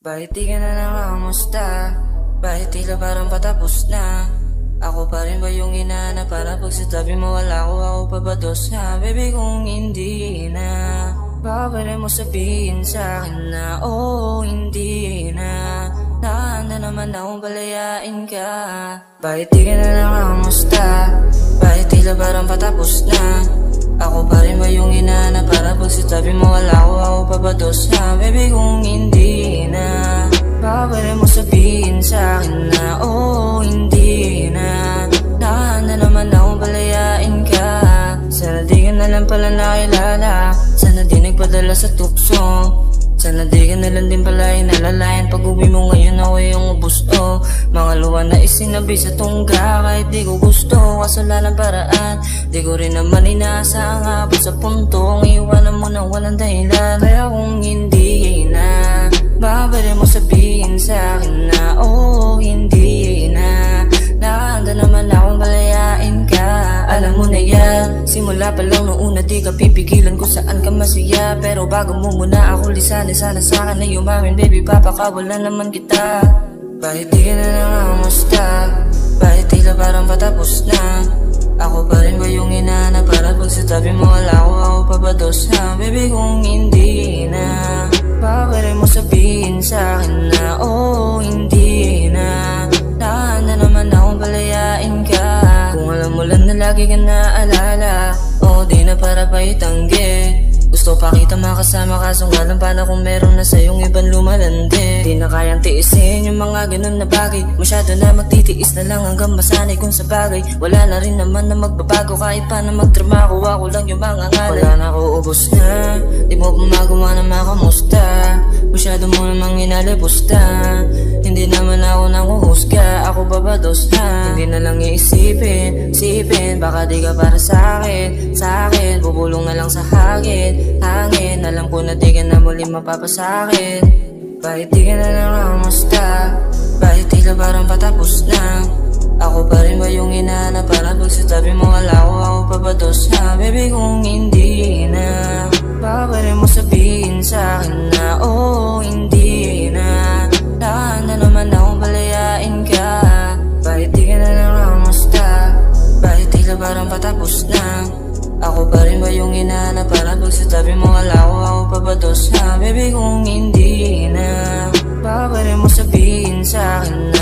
Bakit di ka na nangangamusta? Bakit tila parang patapos na? Ako pa rin ba yung inahanap para pag sitabi mo wala ako pa ba dos na? Baby kung hindi na, baka pwede mo sabihin sa'kin na hindi na. Nahanda naman akong palayain ka. Bakit di ka na nangangamusta? Bakit tila parang patapos na? Ako pa rin ba yung inahanap para pag sitabi mo wala ako pa ba dos na? Baby kung hindi na, baka pwede mo sabihin sa'kin na hindi na. Nahanda naman akong palayain ka. Sana di ka na lang pala nakilala. Sana di nagpadala sa tukso. Sana di ka na lang din pala inalalayan. Pag uwi mo ngayon ako yung ubos o mga luwa na isinabi sa tungga. Kahit di ko gusto, kasalanan paraan. Di ko rin naman inaasang abot sa puntong iwanan mo na walang dahilan. Kaya kung hindi na, baka pwede mo sabihin sa'kin na hindi na. Nakahanda naman akong palayain ka. Alam mo na yan, simula pa lang noong una di ka pipigilan kung saan ka masaya. Pero bago mo muna ako lisanin, sana sa'kin na yumamin. Baby papakawalan naman kita. Bakit di ka na nangangamusta? Bakit tila parang patapos na? Ako pa rin ba yung inahanap para pag sitabi mo wala ako pa ba dos na? Baby kung hindi na, baka pwede mo sabihin sa'kin na hindi na. Nahanda naman akong palayain ka. Kung alam mo lang na lagi ka naalala, di na para pa itanggi. Gusto pa kita makasama kaso nga lang paano kung meron na sa'yong ibang lumalandi. Di na kayang tiisin yung mga ganun na bagay. Masyado na magtitiis na lang hanggang masanay kung sa bagay. Wala na rin naman na magbabago kahit pa na magdrama ko. Ako lang yung mga ngalay. Wala na ako, ubos na. Di mo pa magawa na makamusta. Masyado mo namang inalibusta. Hindi naman ako nanguhusga. Ako ba ba dos na? Hindi na lang iisipin, baka di ka para sa'kin, bubulong na lang sa hangin. Alam ko na di ka na muli mapapasakit. Bakit di ka na nangangamusta? Bakit tila parang patapos na? Ako pa rin ba yung inahanap para pag sitabi mo wala ako pa ba dos na? Baby kung hindi na, baka pwede mo sabihin sa'kin na hindi na. Nahanda naman akong palayain ka. Bakit di ka na nangangamusta? Bakit tila parang patapos na? Ako pa rin ba yung inahanap para pag sitabi mo wala ako pa ba dos na? Baby kung hindi na, baka pwede mo sabihin sa'kin